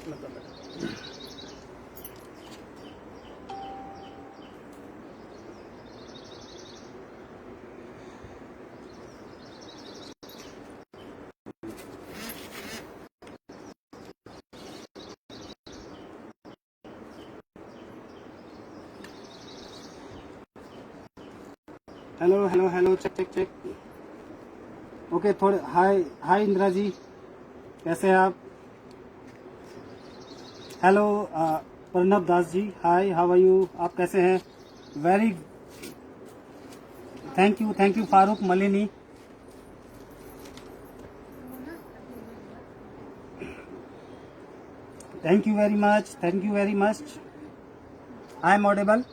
Hello hello hello, check check check. Okay, थोड़े hi Indira ji, कैसे हैं आप? Hello Pranab Das ji, hi, how are you? आप कैसे हैं? Very thank you Farooq Malini. Thank you very much, thank you very much. I am audible?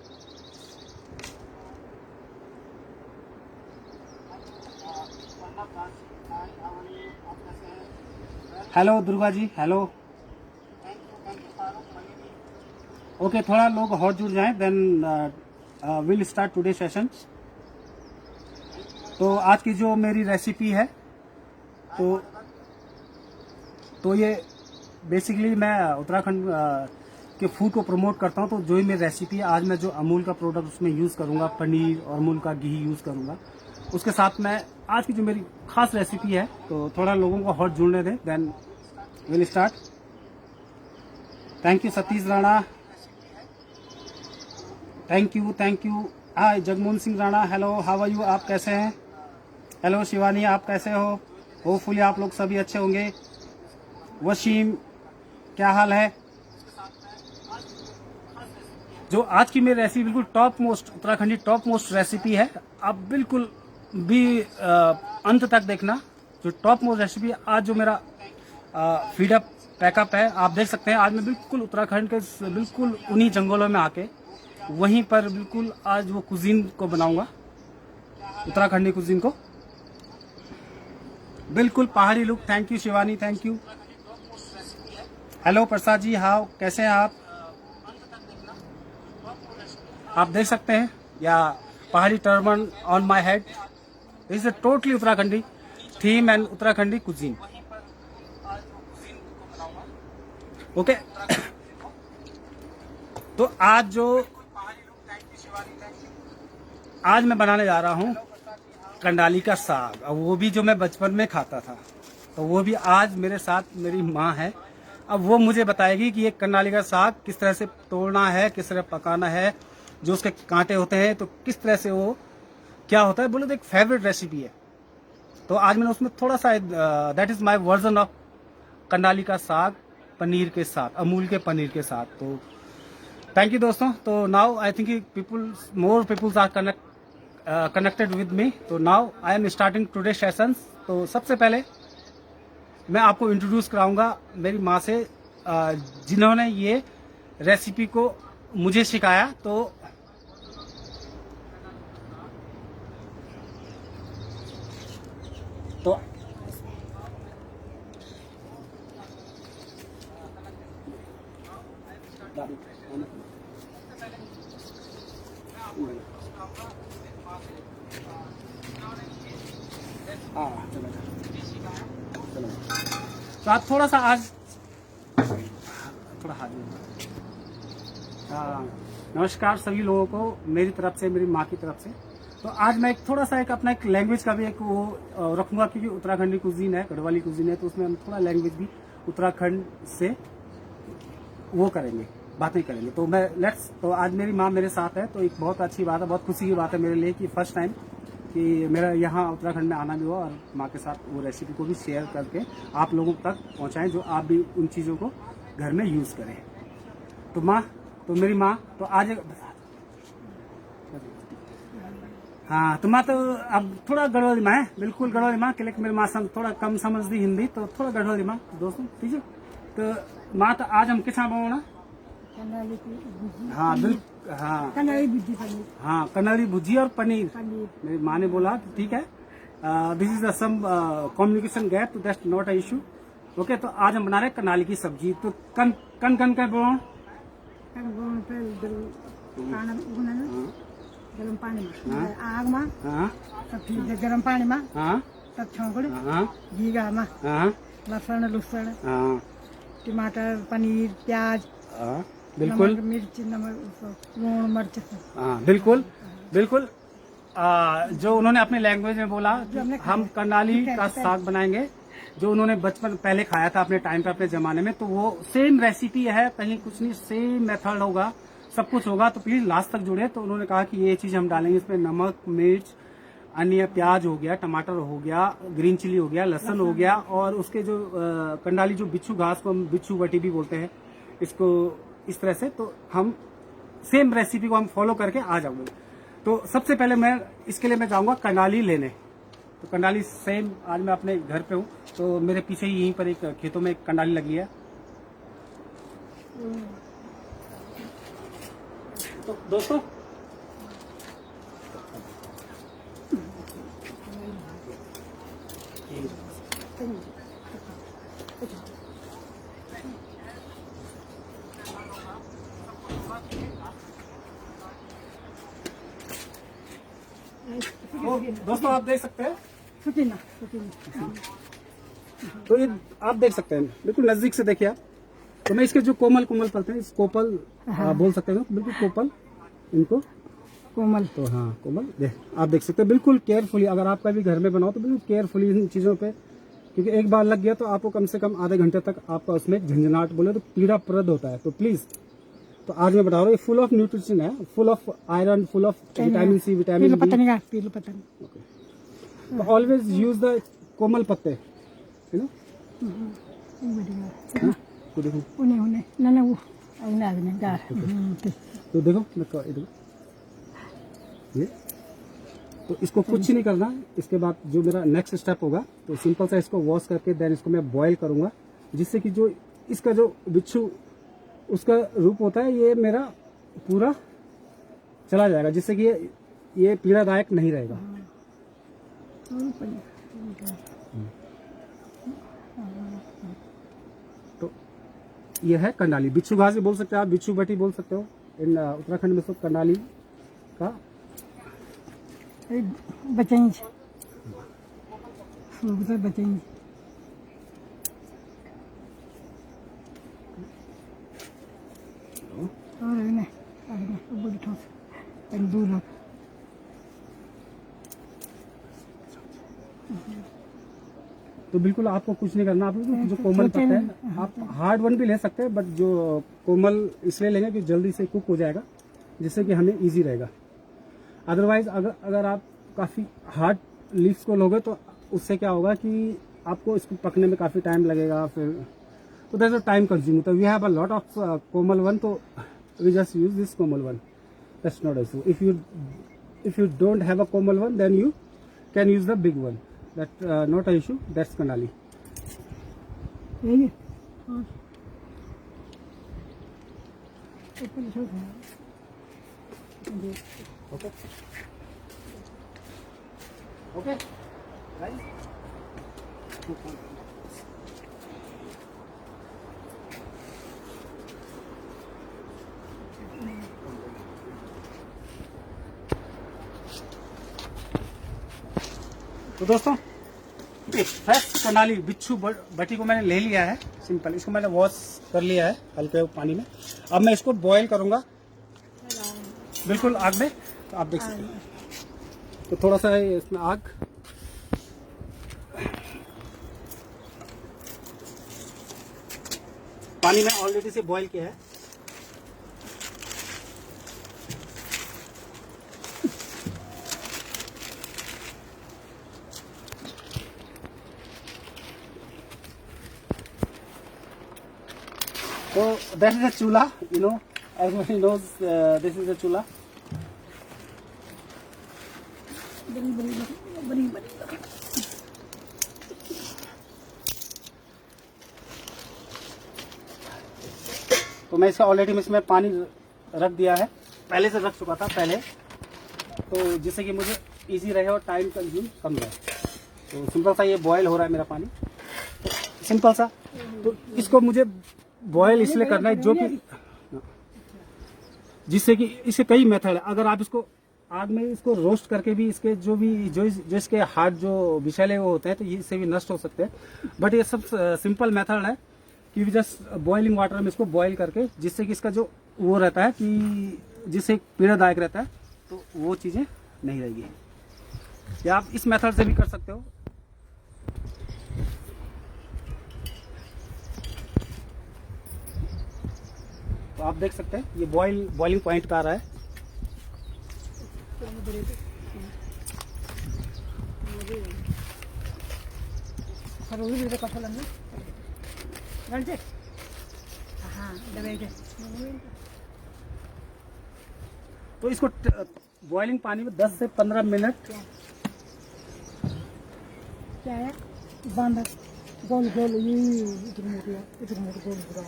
Hello Durga ji, hello. Okay, थोड़ा लोग और जुड़ जाएं, then will start today session. तो आज की जो मेरी रेसिपी है, तो ये बेसिकली मैं उत्तराखंड के फूड को प्रमोट करता हूँ। तो जो ही मेरी रेसिपी है, आज मैं जो अमूल का प्रोडक्ट उसमें यूज़ करूँगा, पनीर और अमूल का घी यूज़ करूँगा। उसके साथ मैं आज की जो मेरी खास रेसिपी है, तो थोड़ा लोगों को हॉट जुड़ने दें, then will start. Thank you Satish Rana, thank you. Hi Jagmohan Singh Rana, hello, how are you? आप कैसे हैं? हेलो शिवानी, आप कैसे हो? होपफुली आप लोग सभी अच्छे होंगे। वसीम, क्या हाल है? जो आज की मेरी रेसिपी बिल्कुल top most Uttarakhandi top most recipe है। आप बिल्कुल भी अंत तक देखना। जो टॉप मोस्ट रेसिपी आज जो मेरा फीड अप पैकअप है, आप देख सकते हैं। आज मैं बिल्कुल उत्तराखंड के बिल्कुल उन्हीं जंगलों में आके वहीं पर बिल्कुल आज वो कुजीन को बनाऊंगा, उत्तराखंडी कुजीन को, बिल्कुल पहाड़ी look. Thank you Shivani, thank you. Hello Prasad ji, how, कैसे हैं आप? आप देख सकते हैं, या पहाड़ी turban on my head is a totally उत्तराखंडी थीम एंड उत्तराखंडी कुजीन। ओके तो आज मैं बनाने जा रहा हूँ कंडाली का साग, और वो भी जो मैं बचपन में खाता था। तो वो भी आज मेरे साथ मेरी माँ है। अब वो मुझे बताएगी कि ये कंडाली का साग किस तरह से तोड़ना है, किस तरह पकाना है, जो उसके कांटे होते हैं तो किस तरह से वो क्या होता है। बोले तो एक फेवरेट रेसिपी है। तो आज मैंने उसमें थोड़ा सा that is my version of kandali का साग पनीर के साथ, अमूल के पनीर के साथ। तो थैंक यू दोस्तों। तो now I think more peoples are connected with me. तो now I am starting today sessions. तो सबसे पहले मैं आपको इंट्रोड्यूस कराऊंगा मेरी माँ से, जिन्होंने ये रेसिपी को मुझे सिखाया। तो तो आप थोड़ा सा आज थोड़ा हाथ नमस्कार सभी लोगों को मेरी तरफ से, मेरी माँ की तरफ से। तो आज मैं थोड़ा सा अपना एक लैंग्वेज का भी एक वो रखूंगा, क्योंकि उत्तराखंडी कुजीन है, गढ़वाली कुजीन है, तो उसमें हम थोड़ा लैंग्वेज भी उत्तराखंड से वो करेंगे, बातें करेंगे। तो तो आज मेरी माँ मेरे साथ है, तो एक बहुत अच्छी बात है, बहुत खुशी की बात है मेरे लिए कि फर्स्ट टाइम कि मेरा यहाँ उत्तराखंड में आना भी हुआ, और माँ के साथ वो रेसिपी को भी शेयर करके आप लोगों तक पहुँचाएं, जो आप भी उन चीज़ों को घर में यूज़ करें। तो मेरी माँ तो आज हाँ, तो माँ तो अब थोड़ा गढ़वाली माँ है, बिल्कुल गढ़वाली माँ, कि लेकिन मेरी माँ थोड़ा कम समझती हिंदी, तो थोड़ा गढ़वाली माँ दोस्तों, ठीक है। तो माँ तो आज हम किसान बनाना, हाँ बिल्कुल, हाँ कन्नड़ी भुजी और पनीर। मेरी माँ ने बोला ठीक है, this is some communication gap, तो that's not a issue. Okay, तो आज हम बना रहे हैं कनाली की सब्जी। तो कन का बोलो गरम पानी में आग में सब गरम पानी में सब छोंकड़ घी में लसन लुसन टमाटर पनीर प्याज हाँ बिल्कुल, नमक मिर्च नमक लून मिर्च हाँ बिल्कुल बिल्कुल। जो उन्होंने अपनी लैंग्वेज में बोला कि हमने हम कर्नाली का साग बनाएंगे, जो उन्होंने बचपन पहले खाया था अपने टाइम पे, अपने जमाने में, तो वो सेम रेसिपी है, कहीं कुछ नहीं, सेम मेथड होगा, सब कुछ होगा। तो प्लीज लास्ट तक जुड़े। तो उन्होंने कहा कि ये चीज हम डालेंगे इसमें, नमक मिर्च, अन्य प्याज हो गया, टमाटर हो गया, ग्रीन चिली हो गया, लहसुन हो गया, और उसके जो कंडाली जो बिच्छू घास को हम बिच्छू बटी भी बोलते हैं इसको, इस तरह से। तो हम सेम रेसिपी को हम फॉलो करके आ जाऊंगे। तो सबसे पहले मैं इसके लिए मैं जाऊंगा कंडाली लेने। तो कंडाली सेम, आज मैं अपने घर पे हूँ, तो मेरे पीछे ही यहीं पर एक खेतों में एक कंडाली लगी है। तो दोस्तों दोस्तों आप देख सकते हैं, सुकीना तो ये आप देख सकते हैं, बिल्कुल नजदीक से देखिए आप। तो मैं इसके जो कोमल कोमल पलते हैं, इस कोपल बोल सकते हैं, बिल्कुल कोपल इनको, कोमल। तो हाँ कोमल आप देख सकते हैं। बिल्कुल केयरफुली, अगर आप कभी घर में बनाओ तो बिल्कुल केयरफुली इन चीजों पे, क्योंकि एक बार लग गया तो आपको कम से कम आधे घंटे तक आपका उसमें झंझनाट बोले तो पीड़ाप्रद होता है। तो प्लीज, तो आज मैं बता रहा हूँ, ये फुल ऑफ न्यूट्रिशन है, full of iron, full of vitamin C, vitamin B. पीलू पतंग तो ऑलवेज यूज द कोमल पत्ते, यू नो। तो देखो, उन्हें उन्हें ना वो आगने गार तो देखो देखो ये, तो इसको कुछ नहीं करना। इसके बाद जो मेरा नेक्स्ट स्टेप होगा, तो सिंपल सा इसको वॉश करके देन इसको मैं बॉईल करूंगा, जिससे कि जो इसका जो बिच्छू उसका रूप होता है, ये मेरा पूरा चला जाएगा, जिससे कि ये पीड़ादायक नहीं रहेगा। तो ये है कंडाली, बिच्छू घास भी बोल सकते हो आप, बिच्छू बटी बोल सकते हो। इन उत्तराखंड में सब कंडाली का बचेंगे बचेंगे। और अगने बड़ी ठोस दूर तो बिल्कुल आपको कुछ नहीं करना। आप जो कोमल पत्ते हैं, आप हार्ड वन भी ले सकते हैं, बट जो कोमल इसलिए लेंगे कि जल्दी से कुक हो जाएगा, जिससे कि हमें इजी रहेगा। अदरवाइज अगर आप काफ़ी हार्ड लीव्स को लोगे तो उससे क्या होगा कि आपको इसको पकने में काफ़ी टाइम लगेगा, फिर तो दैट्स अ टाइम कंज्यूमिंग। तो we have a lot of komal one, तो we just use this komal one, that's not issue. If you don't have a komal one, then you can use the big one, that not an issue. That's kandali. Okay. Okay. Right. तो दोस्तों fresh कंडाली बिच्छू बटी को मैंने ले लिया है, सिंपल। इसको मैंने वॉश कर लिया है हल्के पानी में। अब मैं इसको बॉईल करूंगा बिल्कुल आग में। तो आप देख सकते हैं, तो थोड़ा सा इसमें आग, पानी में ऑलरेडी से बॉईल किया है। So that is a chula, you know, everybody knows this is a chula. तो मैं इसका ऑलरेडी इसमें पानी रख दिया है, पहले से रख चुका था पहले, तो जिससे कि मुझे इजी रहे और टाइम कंज्यूम कम रहे। तो सिंपल सा ये बॉयल हो रहा है मेरा पानी, तो सिंपल सा। तो इसको मुझे बॉयल इसलिए करना है जो कि जिससे कि इसके कई मेथड है। अगर आप इसको आग में इसको रोस्ट करके भी इसके जो इसके हार्ड जो विषैले वो होते हैं, तो ये इससे भी नष्ट हो सकते हैं। बट ये सब सिंपल मेथड है कि जस्ट बॉइलिंग वाटर में इसको बॉईल करके, जिससे कि इसका जो वो रहता है कि जिससे पीड़ादायक रहता है, तो वो चीज़ें नहीं रहेगी। या आप इस मेथड से भी कर सकते हो। तो आप देख सकते हैं ये बॉइलिंग पॉइंट का आ रहा है। तो इसको बॉइलिंग पानी में 10 से 15 मिनट क्या है बंद गोल गोल ये इधर मोड़ गोल पूरा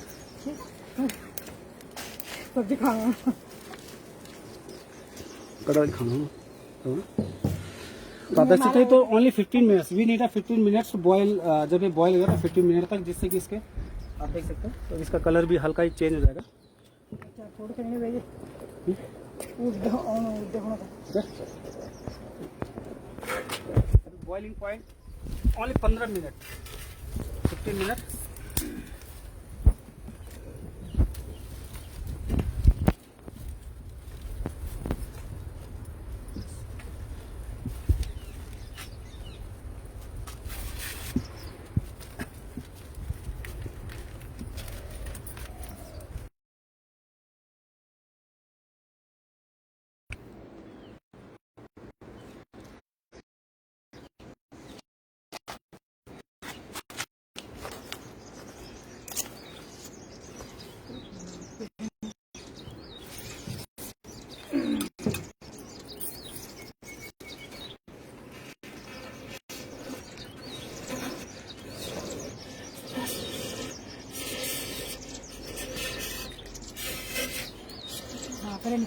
सब्जी खाना कड़ा खाना। तो आप देख सकते हैं, तो only 15 minutes we need 15 minutes boil. जब ये बॉयल होगा तो 15 मिनट तक, जिससे कि इसके आप देख सकते हैं तो इसका कलर भी हल्का ही चेंज हो जाएगा। थोड़ा कहीं भेजे boiling point only 15 minute 15 minute.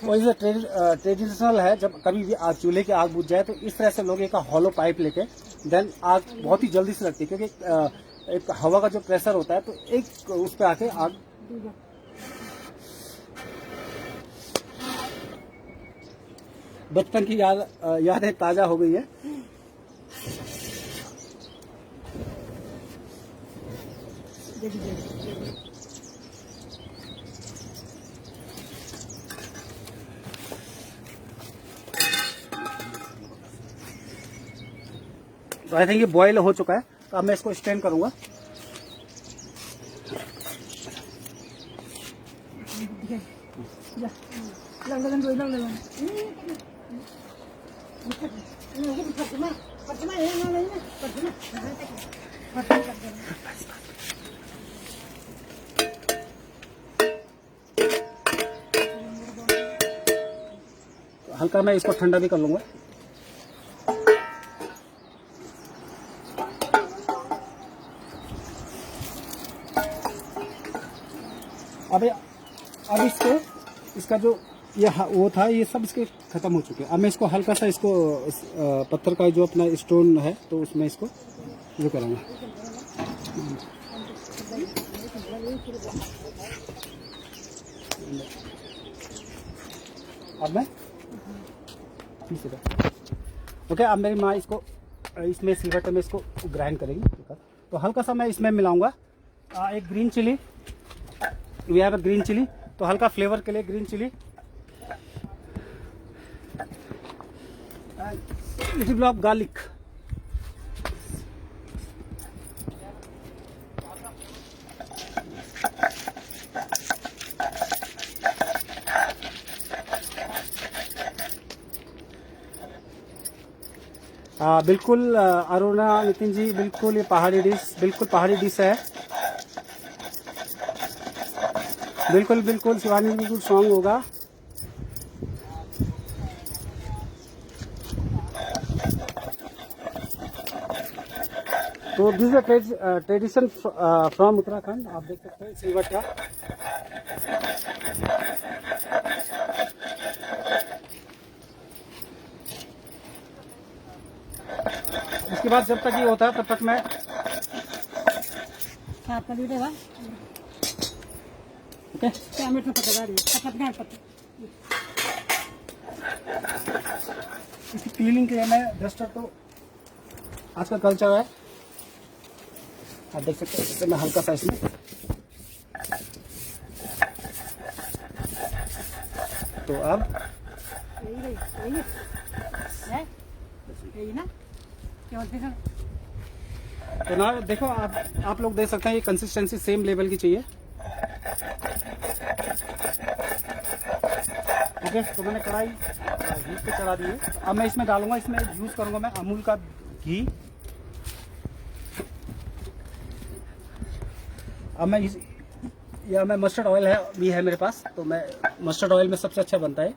वैसे ट्रेडिशनल है, जब कभी भी आग चूल्हे की आग बुझ जाए तो इस तरह से लोग एक हॉलो पाइप लेके देन आग बहुत ही जल्दी से लगती है, क्योंकि एक हवा का जो प्रेशर होता है तो एक उस पे आके आग। बचपन की यादें ताजा हो गई है। तो आई थिंक ये बॉयल हो चुका है, तो अब मैं इसको स्ट्रेन करूंगा। हल्का मैं इसको ठंडा भी कर लूंगा। अब इसका जो ये वो था, ये सब इसके खत्म हो चुके हैं। अब मैं इसको हल्का सा इसको पत्थर का जो अपना स्टोन है तो उसमें इसको जो करूँगा। अब मैं ओके, अब मेरी माँ इसको इसमें सिलबट्टे में इसको ग्राइंड करेंगी। तो हल्का सा मैं इसमें मिलाऊंगा एक green chilli. We have a green chilli, तो हल्का फ्लेवर के लिए green chilli, little bit of garlic. बिल्कुल अरुणा, नितिन जी, बिल्कुल ये पहाड़ी डिश, बिल्कुल पहाड़ी डिश है। बिल्कुल बिल्कुल शिवानी, बिल्कुल स्ट्रॉन्ग होगा। तो this is tradition from Uttarakhand. आप देख सकते हैं सिलवट्टा। इसके बाद जब तक ये होता है तब तक मैं ओके इसकी क्लीनिंग के लिए मैं डस्टर, तो आज का कल्चर है, आप देख सकते हैं। इससे मैं हल्का सा इसमें तो अब यही है यही ना क्या बोलते हैं तो ना देखो आप लोग देख सकते हैं ये कंसिस्टेंसी सेम लेवल की चाहिए। ओके, तो मैंने कढ़ाई हीट पे चढ़ा दी है। अब मैं इसमें डालूंगा, इसमें यूज करूंगा मैं अमूल का घी। अब मैं मैं मस्टर्ड ऑयल है भी है मेरे पास, तो मैं मस्टर्ड ऑयल में सबसे अच्छा बनता है,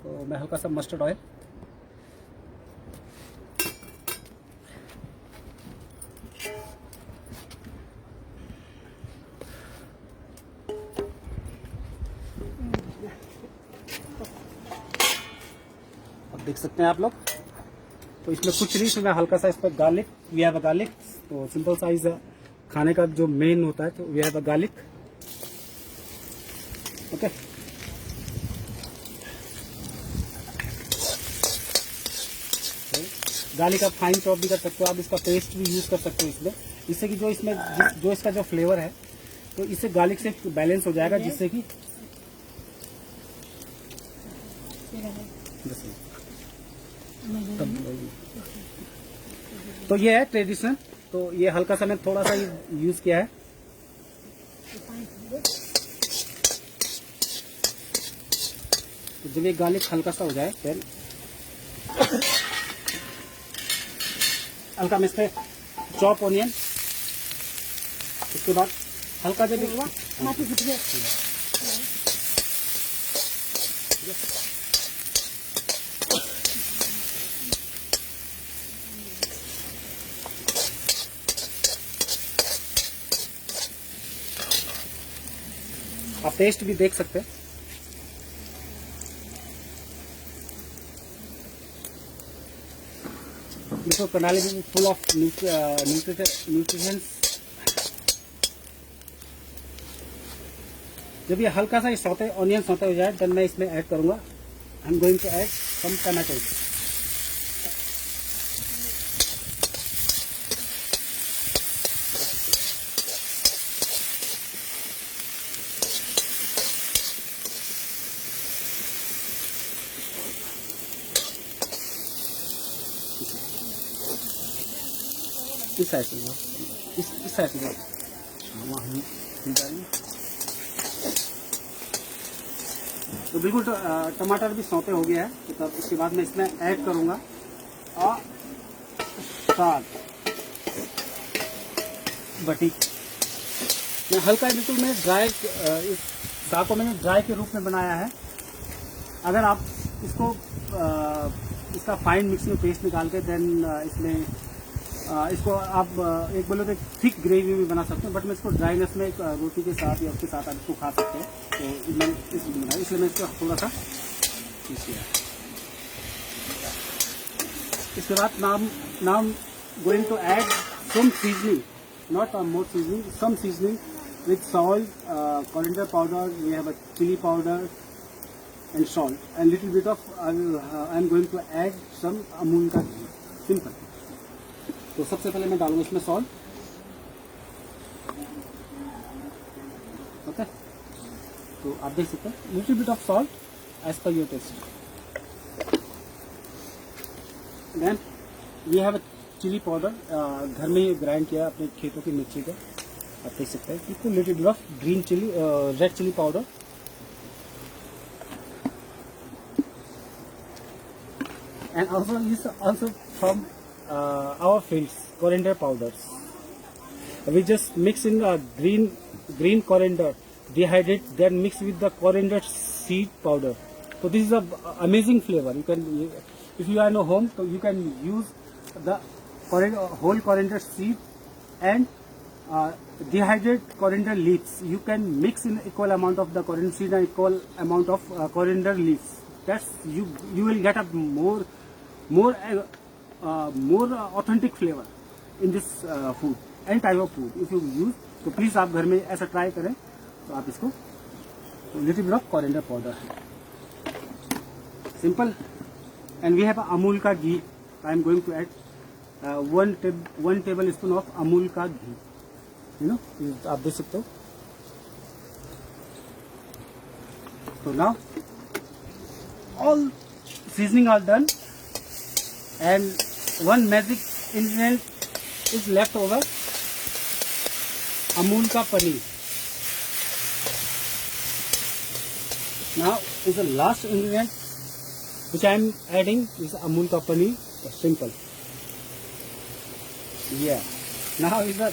तो मैं हल्का सा मस्टर्ड ऑयल अब देख सकते हैं आप लोग। तो इसमें कुछ नहीं, इसमें हल्का सा इस पर garlic, we have a garlic, तो सिंपल साइज खाने का जो मेन होता है, तो we have a garlic. Okay, garlic आप फाइन चॉप भी कर सकते हो, आप इसका पेस्ट भी यूज कर सकते हो इसमें, इससे कि जो इसमें जो इसका जो फ्लेवर है, तो इससे गार्लिक से बैलेंस हो जाएगा, जिससे कि तो ये है ट्रेडिशनल। तो ये हल्का सा मैंने थोड़ा सा यूज किया है। तो जब ये गार्लिक हल्का सा हो जाए, फिर हल्का में इस पे चॉप ऑनियन, उसके बाद हल्का जब माटी फुट गया आप टेस्ट भी देख सकते हैं। देखो कनाली भी फुल ऑफ न्यूट्रिशन। जब ये हल्का सा सौते ऑनियन सौते हो जाए, देन मैं इसमें ऐड करूंगा, I am going to add some tomato. इस साइड से इस साइड से तो बिल्कुल टमाटर भी सौते हो गया है। तो तब उसके बाद मैं इसमें ऐड करूंगा साग बटी। मैं हल्का बिल्कुल मैं ड्राई, इस साग को मैंने ड्राई के रूप में बनाया है। अगर आप इसको इसका फाइन मिक्सिंग पेस्ट निकाल के देन इसमें इसको आप एक बोलो तो थिक ग्रेवी भी बना सकते हो, बट मैं इसको ड्राइनेस में रोटी के साथ या उसके साथ आप इसको खा सकते हो। तो मैंने इसलिए बनाया, इसलिए मैं इसको थोड़ा सा पीस लिया। इसके बाद नाम going to add some seasoning, not more seasoning, some seasoning with salt, coriander powder, we have a chili powder and salt, and little bit of I am going to add some Amul का घी, simple. तो सबसे पहले मैं डालूंगा इसमें salt. Okay, तो आप देख सकते हैं little bit of salt as per your taste. Then we have a chilli powder, घर में ही ग्राइंड किया अपने खेतों की मिर्ची का, आप देख सकते हैं। इसको little bit of green chilli, red chilli powder, and also from our fields, coriander powders. We just mix in green coriander, dehydrate, then mix with the coriander seed powder. So this is a amazing flavor. You can, if you are in a home, so you can use the whole coriander seed and dehydrate coriander leaves. You can mix in equal amount of the coriander seed and equal amount of coriander leaves. That's you will get a more authentic flavor in this food, any type of food if you use. तो please आप घर में ऐसा try करें। तो आप इसको little bit of coriander powder, simple. And we have Amul का घी। I am going to add 1 tablespoon of Amul का घी, यू नो, आप देख सकते हो। तो now all seasoning are done, and one magic ingredient is left over, Amul ka paneer. Now is the last ingredient which I am adding is Amul ka paneer. Simple. Yeah. Now is the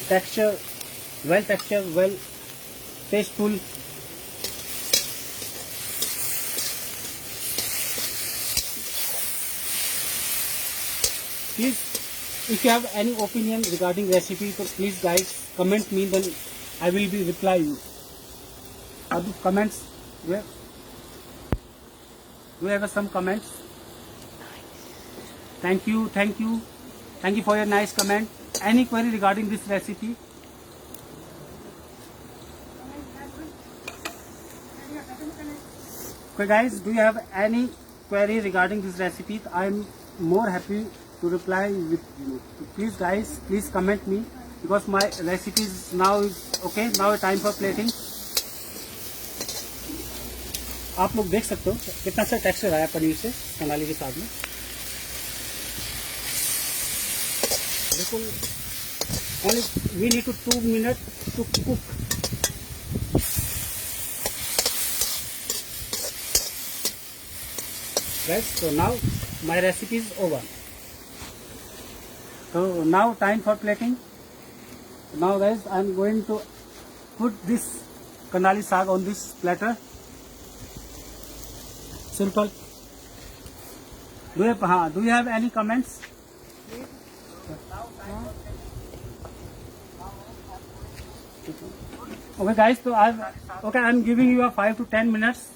texture, well tasteful. Please, if you have any opinion regarding recipe, so please guys comment me, then I will be reply you. Are the comments? Where? Do you have some comments? Thank you for your nice comment. Any query regarding this recipe? Okay guys, do you have any query regarding this recipe? I'm more happy to reply with you. Please guys, please comment me, because my recipe is now okay. Now time for plating. आप लोग देख सकते हो कितना अच्छा texture आया पनीर से कनाली के साथ में। बिल्कुल only we need to 2 minutes to cook. Guys, so now my recipe is over. So now time for plating. Now guys, I am going to put this kanali saag on this platter. Simple. Do you have any comments? Okay guys, so I'm giving you a 5 to 10 minutes.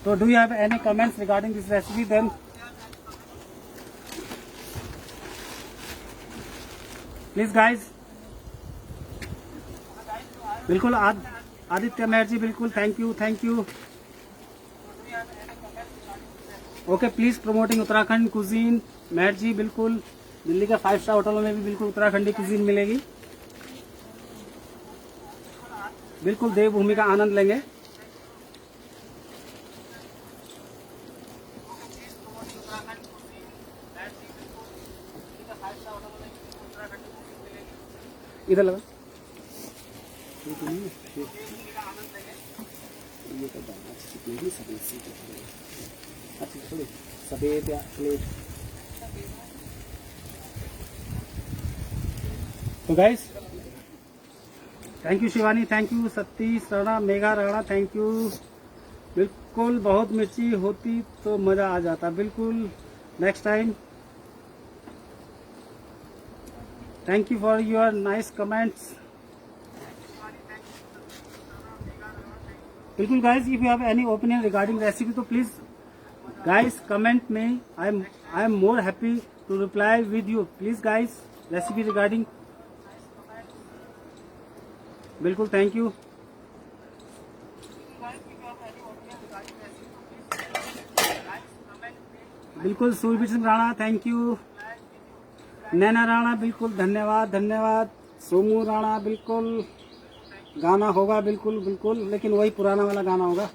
So do you have any comments regarding this recipe? Then please guys, बिल्कुल आदित्य मेहर जी, बिल्कुल thank you. Okay please promoting Uttarakhand cuisine. Mehar ji बिल्कुल, दिल्ली के 5 star होटलों में भी बिल्कुल Uttarakhandi cuisine मिलेगी. बिल्कुल देवभूमि का आनंद लेंगे. इधर लगा सफेद प्लेट. तो guys, thank you Shivani, thank you Satish Rana, Megha Rana, thank you. बिल्कुल बहुत मिर्ची होती तो मजा आ जाता. बिल्कुल next time. Thank you for your nice comments. बिल्कुल guys, if you have any opinion regarding recipe तो प्लीज गाइस कमेंट में. I am more happy to reply with you. Please guys, recipe regarding. बिल्कुल thank you. बिल्कुल Surbir Singh Rana, thank you. Naina Rana, बिल्कुल धन्यवाद. सोमू राणा, बिल्कुल गाना होगा, बिल्कुल, लेकिन वही पुराना वाला गाना होगा.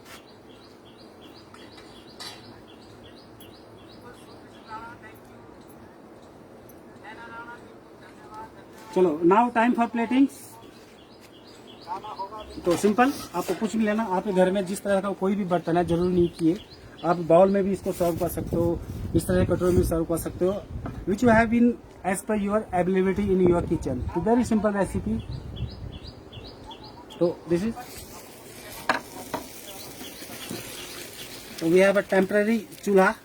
चलो नाउ टाइम फॉर प्लेटिंग. तो सिंपल, आपको कुछ भी लेना, आपके घर में जिस तरह का कोई भी बर्तन है, जरूरी नहीं कि आप बाउल में भी इसको सर्व कर सकते हो, इस तरह के कटोरी में सर्व कर सकते हो, which you have been as per your availability in your kitchen. तो वेरी सिंपल रेसिपी. तो this is, so we have a temporary chulha,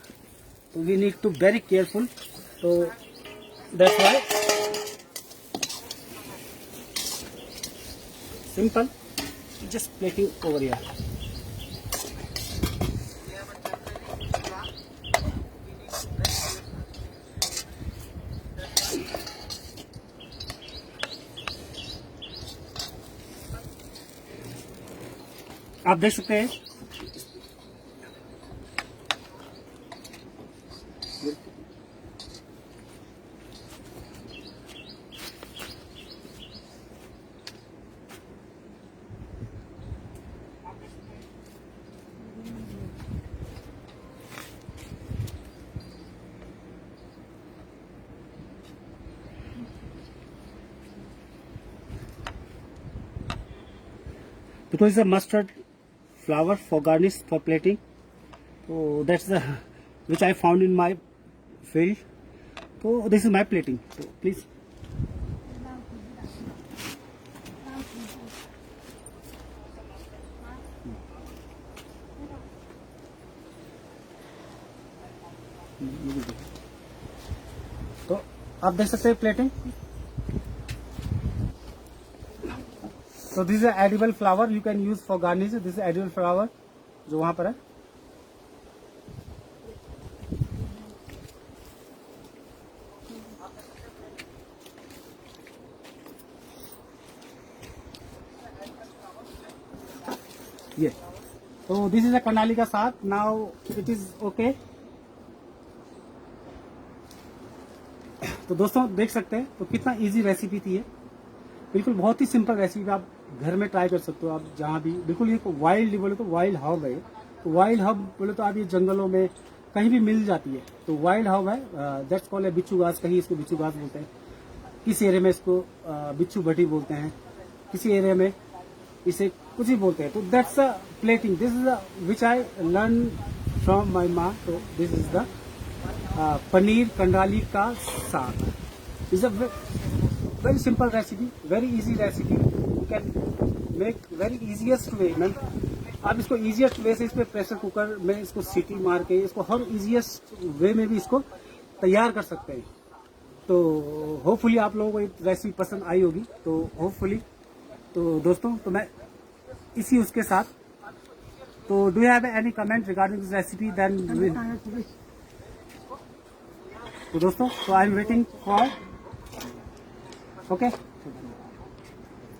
so we need to very careful. So that's why simple, just plating over here. आप देख सकते हैं because it's a mustard flower for garnish for plating. So that's the which I found in my field. So this is my plating. So please. तो आप देख सकते हैं plating. So this is an edible flower you can use for garnish. This is edible flower जो वहां पर है. ये तो दिस इज अ कर्नाली का साग. Now it is okay. तो दोस्तों देख सकते हैं तो कितना इजी रेसिपी थी ये. बिल्कुल बहुत ही सिंपल रेसिपी. आप घर में ट्राई कर सकते हो. आप जहाँ भी बिल्कुल ये वाइल्ड बोले तो वाइल्ड हर्ब है. तो वाइल्ड हर्ब बोले तो आप ये जंगलों में कहीं भी मिल जाती है. तो वाइल्ड हर्ब है. दैट्स कॉल्ड है बिच्छू घास. कहीं इसको बिच्छू घास बोलते हैं. किसी एरिया में इसको बिच्छू भट्टी बोलते हैं. किसी एरिया में इसे कुछ ही बोलते हैं. तो that's a plating. This is which I learn from my माँ. तो दिस इज द पनीर कंडाली का साग. Is a very simple recipe, very easy recipe. You can make very easiest way. आप इसको easiest way से इस पे प्रेशर कुकर में इसको सीटी मार के इसको हर easiest वे में भी इसको तैयार कर सकते हैं. तो होपफुली आप लोगों को ये रेसिपी पसंद आई होगी. तो होपफुली तो दोस्तों तो मैं इसी उसके साथ तो do you have any comment regarding this recipe then. तो दोस्तों तो I am waiting for. Okay.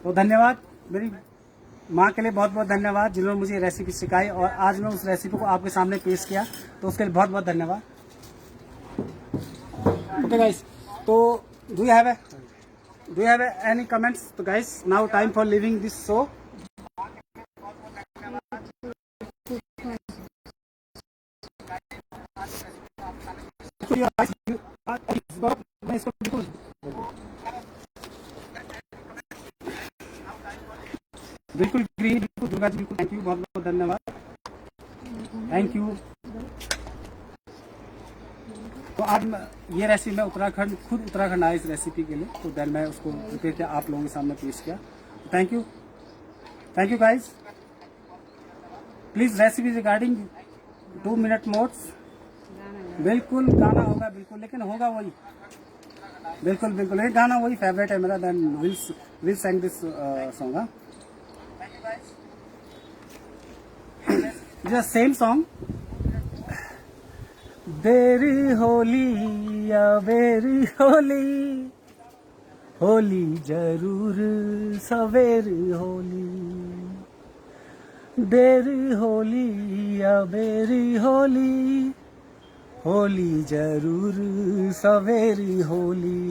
तो धन्यवाद मेरी माँ के लिए बहुत बहुत धन्यवाद जिन्होंने मुझे रेसिपी सिखाई और आज मैं उस रेसिपी को आपके सामने पेश किया. तो उसके लिए बहुत बहुत धन्यवाद. Okay guys. तो do you have any comments. तो guys now time for living this show. बिल्कुल ग्रीन. बिल्कुल दुर्गा जी. बिल्कुल थैंक यू. बहुत बहुत धन्यवाद. Thank you. तो आज ये रेसिपी मैं खुद उत्तराखंड आया इस रेसिपी के लिए. तो देन मैं उसको प्रिपेयर किया आप लोगों के सामने पेश किया. Thank you guys. Please recipe regarding 2 minute modes. बिल्कुल गाना होगा बिल्कुल. लेकिन होगा वही. बिल्कुल लेकिन गाना वही फेवरेट है मेरा. Then will send this song. It's the same song. बेरी होली या बेरी होली, होली जरूर सवेर होली. बेरी होली या बेरी होली, होली जरूर सवेरी होली.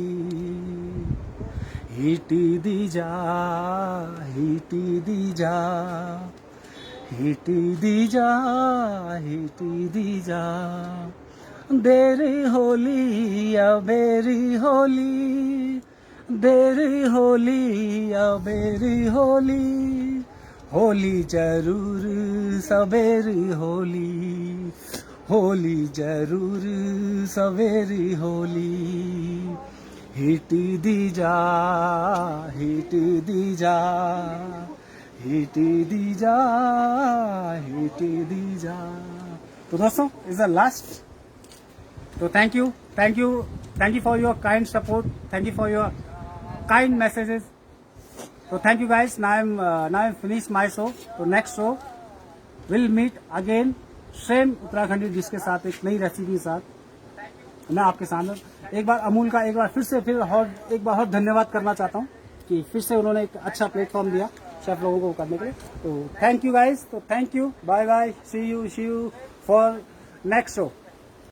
हिटी दी जा, हिटी दी जा, हिटी दी जा, हिटी दी जा. बेरी होली या बेरी होली, बेरी होली या बेरी होली, होली जरूर सवेरी होली, होली जरूर सवेरी होली. हिटी दी जा, हिटी दी जा, हिटी दी जा, हिटी दी जा. तो दोस्तों इज द लास्ट. तो thank you for your kind support. Thank you for your kind messages. तो thank you guys. Now I finish my show. तो next show will meet again same Uttarakhandi dish के साथ, एक नई रेसिपी के साथ मैं आपके सामने. एक बार अमूल का एक बार और धन्यवाद करना चाहता हूँ कि फिर से उन्होंने एक अच्छा प्लेटफॉर्म दिया शेफ लोगों को करने के लिए. तो थैंक यू गाइस. तो thank you. Bye bye. See you for next show.